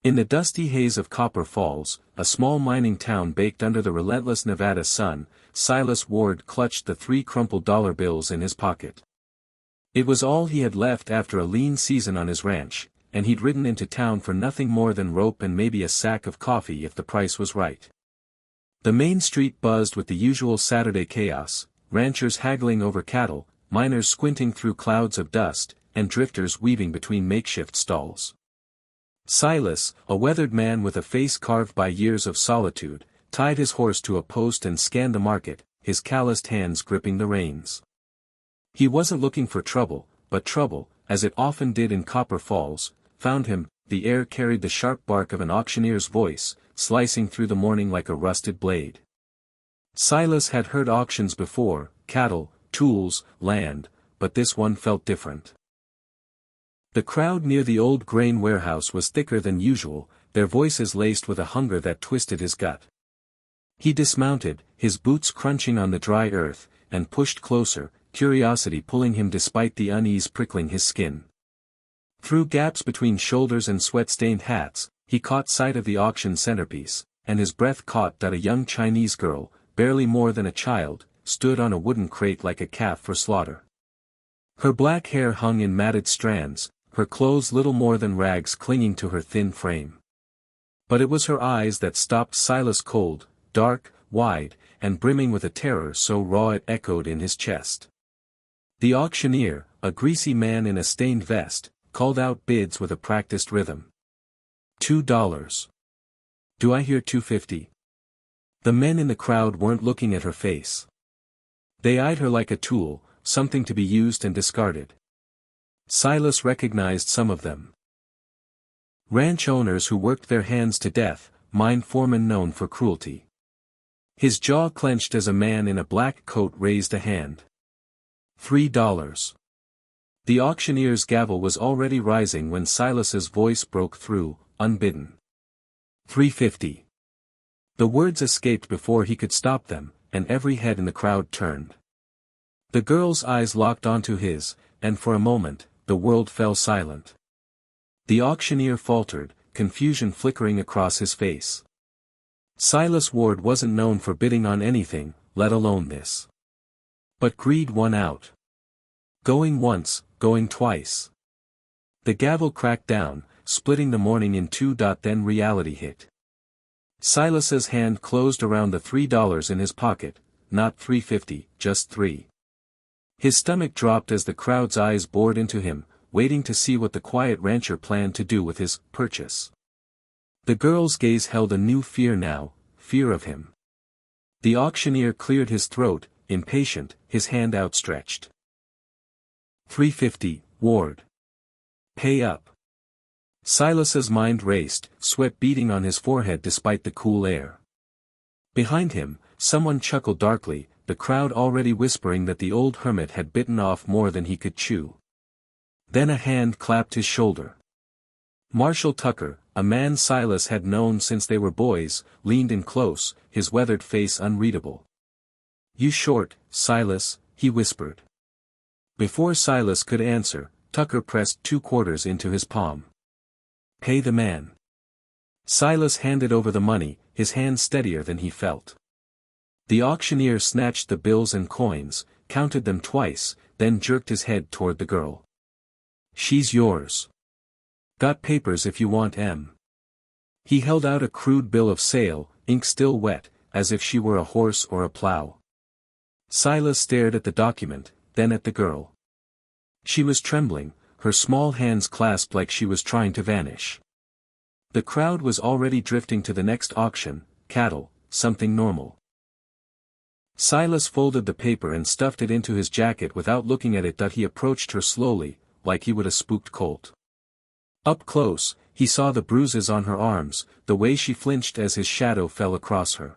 In the dusty haze of Copper Falls, a small mining town baked under the relentless Nevada sun, Silas Ward clutched the 3 crumpled dollar bills in his pocket. It was all he had left after a lean season on his ranch, and he'd ridden into town for nothing more than rope and maybe a sack of coffee if the price was right. The main street buzzed with the usual Saturday chaos, ranchers haggling over cattle, miners squinting through clouds of dust, and drifters weaving between makeshift stalls. Silas, a weathered man with a face carved by years of solitude, tied his horse to a post and scanned the market, his calloused hands gripping the reins. He wasn't looking for trouble, but trouble, as it often did in Copper Falls, found him. The air carried the sharp bark of an auctioneer's voice, slicing through the morning like a rusted blade. Silas had heard auctions before, cattle, tools, land, but this one felt different. The crowd near the old grain warehouse was thicker than usual, their voices laced with a hunger that twisted his gut. He dismounted, his boots crunching on the dry earth, and pushed closer, curiosity pulling him despite the unease prickling his skin. Through gaps between shoulders and sweat-stained hats, he caught sight of the auction centerpiece, and his breath caught that a young Chinese girl, barely more than a child, stood on a wooden crate like a calf for slaughter. Her black hair hung in matted strands, her clothes little more than rags clinging to her thin frame. But it was her eyes that stopped Silas cold, dark, wide, and brimming with a terror so raw it echoed in his chest. The auctioneer, a greasy man in a stained vest, called out bids with a practiced rhythm. $2. Do I hear $2.50? The men in the crowd weren't looking at her face. They eyed her like a tool, something to be used and discarded. Silas recognized some of them. Ranch owners who worked their hands to death, mine foremen known for cruelty. His jaw clenched as a man in a black coat raised a hand. $3. The auctioneer's gavel was already rising when Silas's voice broke through, unbidden. $3.50. The words escaped before he could stop them, and every head in the crowd turned. The girl's eyes locked onto his, and for a moment, the world fell silent. The auctioneer faltered, confusion flickering across his face. Silas Ward wasn't known for bidding on anything, let alone this. But greed won out. Going once, going twice. The gavel cracked down, splitting the morning in two. Then reality hit. Silas's hand closed around the $3 in his pocket, not $3.50, just $3. His stomach dropped as the crowd's eyes bored into him, waiting to see what the quiet rancher planned to do with his purchase. The girl's gaze held a new fear now, fear of him. The auctioneer cleared his throat, impatient, his hand outstretched. $3.50, Ward. Pay up. Silas's mind raced, sweat beading on his forehead despite the cool air. Behind him, someone chuckled darkly, the crowd already whispering that the old hermit had bitten off more than he could chew. Then a hand clapped his shoulder. Marshall Tucker, a man Silas had known since they were boys, leaned in close, his weathered face unreadable. "You short, Silas," he whispered. Before Silas could answer, Tucker pressed 2 quarters into his palm. "Pay the man." Silas handed over the money, his hand steadier than he felt. The auctioneer snatched the bills and coins, counted them twice, then jerked his head toward the girl. "She's yours. Got papers if you want 'em." He held out a crude bill of sale, ink still wet, as if she were a horse or a plow. Silas stared at the document, then at the girl. She was trembling, her small hands clasped like she was trying to vanish. The crowd was already drifting to the next auction, cattle, something normal. Silas folded the paper and stuffed it into his jacket without looking at it. He approached her slowly, like he would a spooked colt. Up close, he saw the bruises on her arms, the way she flinched as his shadow fell across her.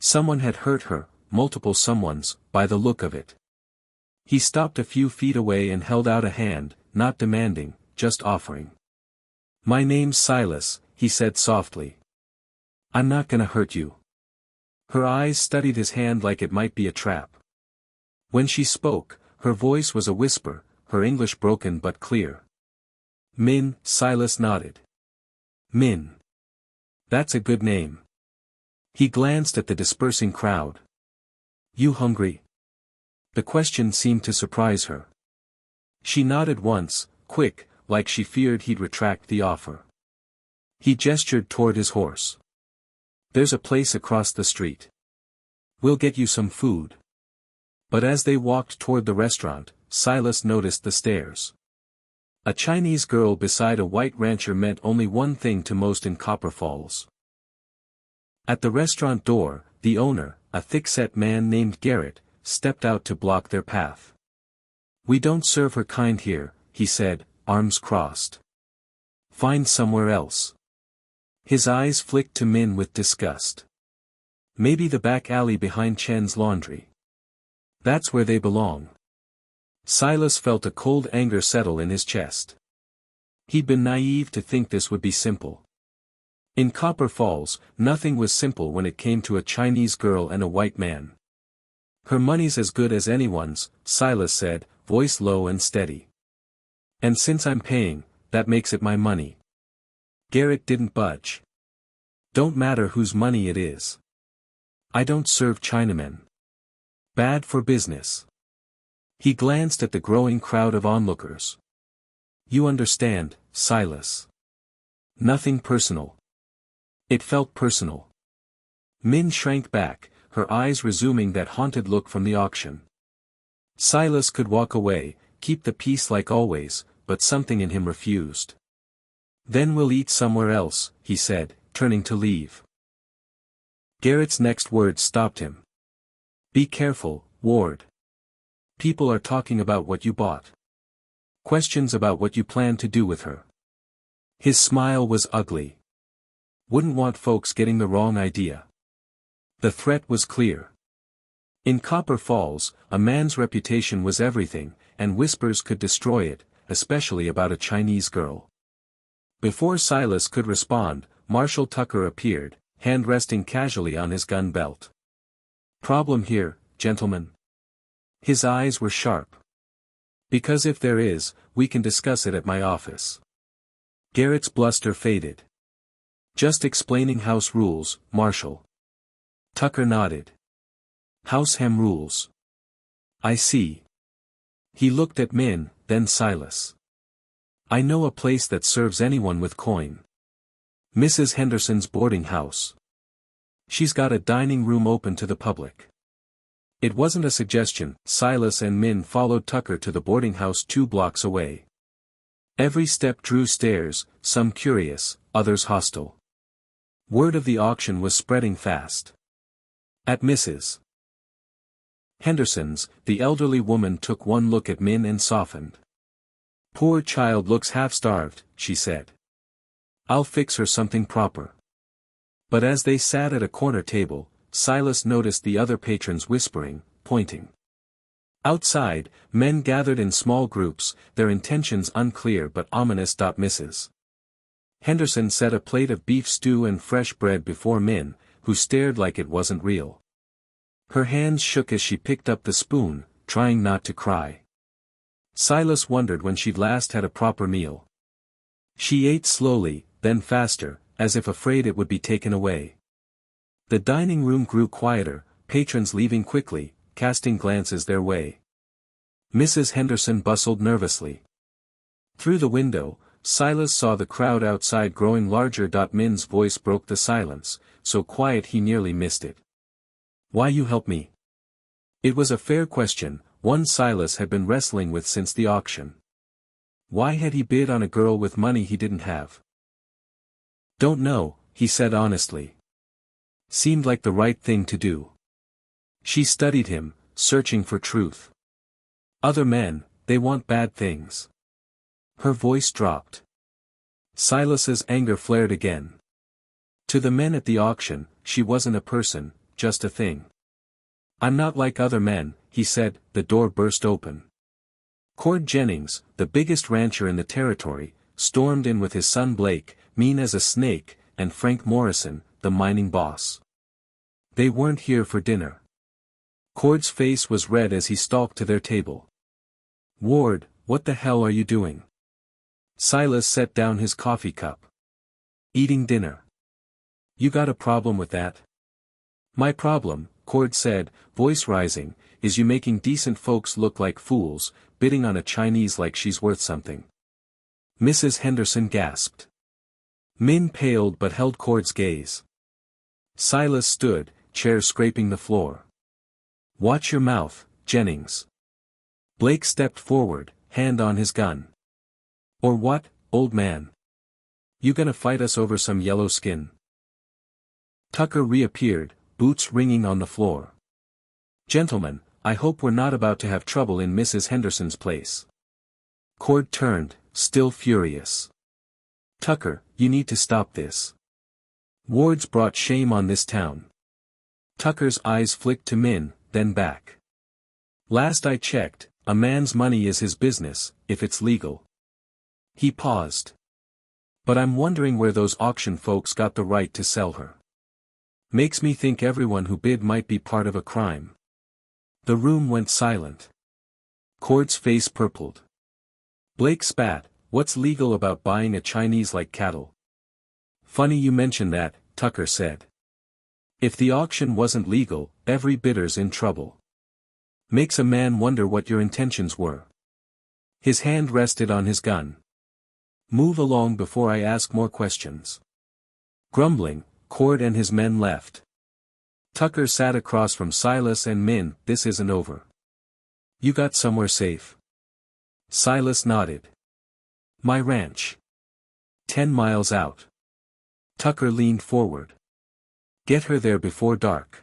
Someone had hurt her, multiple someones, by the look of it. He stopped a few feet away and held out a hand, not demanding, just offering. "My name's Silas," he said softly. "I'm not gonna hurt you." Her eyes studied his hand like it might be a trap. When she spoke, her voice was a whisper, her English broken but clear. "Min," Silas nodded. Min. That's a good name. He glanced at the dispersing crowd. You hungry? The question seemed to surprise her. She nodded once, quick, like she feared he'd retract the offer. He gestured toward his horse. There's a place across the street. We'll get you some food. But as they walked toward the restaurant, Silas noticed the stares. A Chinese girl beside a white rancher meant only one thing to most in Copper Falls. At the restaurant door, the owner, a thick-set man named Garrett, stepped out to block their path. We don't serve her kind here, he said, arms crossed. Find somewhere else. His eyes flicked to Min with disgust. Maybe the back alley behind Chen's laundry. That's where they belong. Silas felt a cold anger settle in his chest. He'd been naive to think this would be simple. In Copper Falls, nothing was simple when it came to a Chinese girl and a white man. Her money's as good as anyone's, Silas said, voice low and steady. And since I'm paying, that makes it my money. Garrett didn't budge. Don't matter whose money it is. I don't serve Chinamen. Bad for business. He glanced at the growing crowd of onlookers. You understand, Silas. Nothing personal. It felt personal. Min shrank back, her eyes resuming that haunted look from the auction. Silas could walk away, keep the peace like always, but something in him refused. Then we'll eat somewhere else, he said, turning to leave. Garrett's next words stopped him. Be careful, Ward. People are talking about what you bought. Questions about what you plan to do with her. His smile was ugly. Wouldn't want folks getting the wrong idea. The threat was clear. In Copper Falls, a man's reputation was everything, and whispers could destroy it, especially about a Chinese girl. Before Silas could respond, Marshal Tucker appeared, hand resting casually on his gun belt. Problem here, gentlemen? His eyes were sharp. Because if there is, we can discuss it at my office. Garrett's bluster faded. Just explaining house rules, Marshal. Tucker nodded. House hem rules. I see. He looked at Min, then Silas. I know a place that serves anyone with coin. Mrs. Henderson's boarding house. She's got a dining room open to the public. It wasn't a suggestion. Silas and Min followed Tucker to the boarding house 2 blocks away. Every step drew stares, some curious, others hostile. Word of the auction was spreading fast. At Mrs. Henderson's, the elderly woman took one look at Min and softened. Poor child looks half-starved, she said. I'll fix her something proper. But as they sat at a corner table, Silas noticed the other patrons whispering, pointing. Outside, men gathered in small groups, their intentions unclear but ominous. Mrs. Henderson set a plate of beef stew and fresh bread before Min, who stared like it wasn't real. Her hands shook as she picked up the spoon, trying not to cry. Silas wondered when she'd last had a proper meal. She ate slowly, then faster, as if afraid it would be taken away. The dining room grew quieter, patrons leaving quickly, casting glances their way. Mrs. Henderson bustled nervously. Through the window, Silas saw the crowd outside growing larger. Min's voice broke the silence, so quiet he nearly missed it. Why you help me? It was a fair question, one Silas had been wrestling with since the auction. Why had he bid on a girl with money he didn't have? Don't know, he said honestly. Seemed like the right thing to do. She studied him, searching for truth. Other men, they want bad things. Her voice dropped. Silas's anger flared again. To the men at the auction, she wasn't a person, just a thing. I'm not like other men, he said. The door burst open. Cord Jennings, the biggest rancher in the territory, stormed in with his son Blake, mean as a snake, and Frank Morrison, the mining boss. They weren't here for dinner. Cord's face was red as he stalked to their table. Ward, what the hell are you doing? Silas set down his coffee cup. Eating dinner. You got a problem with that? My problem, Cord said, voice rising, is you making decent folks look like fools, bidding on a Chinese like she's worth something. Mrs. Henderson gasped. Min paled but held Cord's gaze. Silas stood, chair scraping the floor. Watch your mouth, Jennings. Blake stepped forward, hand on his gun. Or what, old man? You gonna fight us over some yellow skin? Tucker reappeared, boots ringing on the floor. Gentlemen, I hope we're not about to have trouble in Mrs. Henderson's place. Cord turned, still furious. Tucker, you need to stop this. Ward's brought shame on this town. Tucker's eyes flicked to Min, then back. Last I checked, a man's money is his business, if it's legal. He paused. But I'm wondering where those auction folks got the right to sell her. Makes me think everyone who bid might be part of a crime. The room went silent. Cord's face purpled. Blake spat, what's legal about buying a Chinese like cattle? Funny you mention that, Tucker said. If the auction wasn't legal, every bidder's in trouble. Makes a man wonder what your intentions were. His hand rested on his gun. Move along before I ask more questions. Grumbling, Cord and his men left. Tucker sat across from Silas and Min. This isn't over. You got somewhere safe? Silas nodded. My ranch. 10 miles out. Tucker leaned forward. Get her there before dark.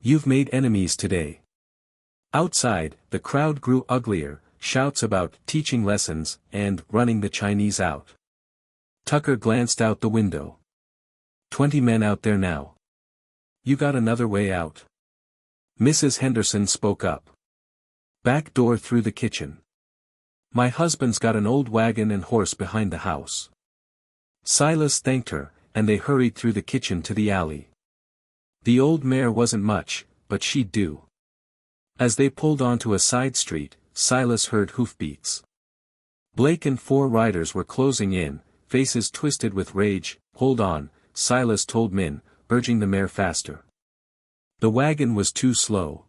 You've made enemies today. Outside, the crowd grew uglier, shouts about teaching lessons and running the Chinese out. Tucker glanced out the window. 20 men out there now. You got another way out? Mrs. Henderson spoke up. Back door through the kitchen. My husband's got an old wagon and horse behind the house. Silas thanked her, and they hurried through the kitchen to the alley. The old mare wasn't much, but she'd do. As they pulled onto a side street, Silas heard hoofbeats. Blake and 4 riders were closing in, faces twisted with rage. Hold on, Silas told Min, urging the mare faster. The wagon was too slow.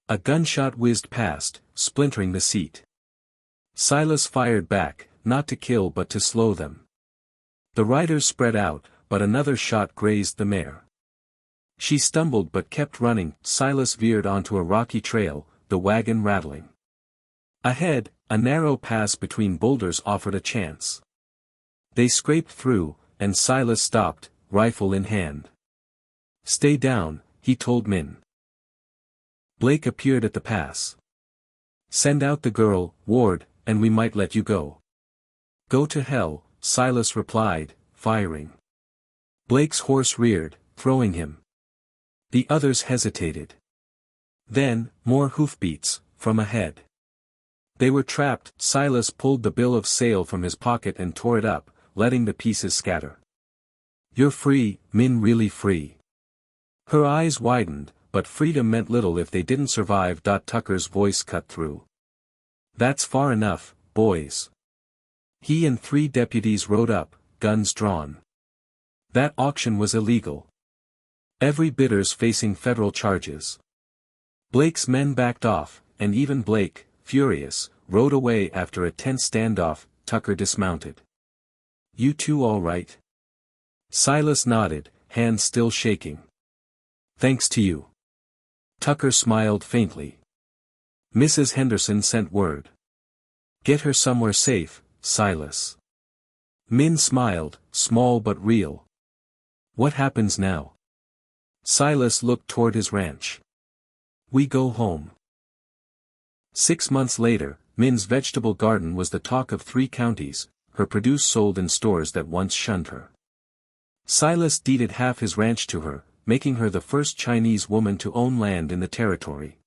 A gunshot whizzed past, splintering the seat. Silas fired back, not to kill but to slow them. The riders spread out, but another shot grazed the mare. She stumbled but kept running. Silas veered onto a rocky trail, the wagon rattling. Ahead, a narrow pass between boulders offered a chance. They scraped through, and Silas stopped, rifle in hand. Stay down, he told Min. Blake appeared at the pass. Send out the girl, Ward, and we might let you go. Go to hell, Silas replied, firing. Blake's horse reared, throwing him. The others hesitated. Then, more hoofbeats, from ahead. They were trapped. Silas pulled the bill of sale from his pocket and tore it up, letting the pieces scatter. You're free, Min, really free. Her eyes widened, but freedom meant little if they didn't survive. Tucker's voice cut through. That's far enough, boys. He and 3 deputies rode up, guns drawn. That auction was illegal. Every bidder's facing federal charges. Blake's men backed off, and even Blake, furious, rode away after a tense standoff. Tucker dismounted. You two all right? Silas nodded, hands still shaking. Thanks to you. Tucker smiled faintly. Mrs. Henderson sent word. Get her somewhere safe, Silas. Min smiled, small but real. What happens now? Silas looked toward his ranch. We go home. 6 months later, Min's vegetable garden was the talk of 3 counties, her produce sold in stores that once shunned her. Silas deeded half his ranch to her, making her the first Chinese woman to own land in the territory.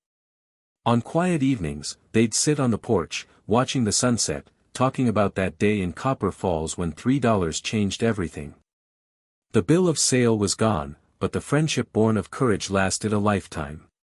On quiet evenings, they'd sit on the porch, watching the sunset, talking about that day in Copper Falls when $3 changed everything. The bill of sale was gone, but the friendship born of courage lasted a lifetime.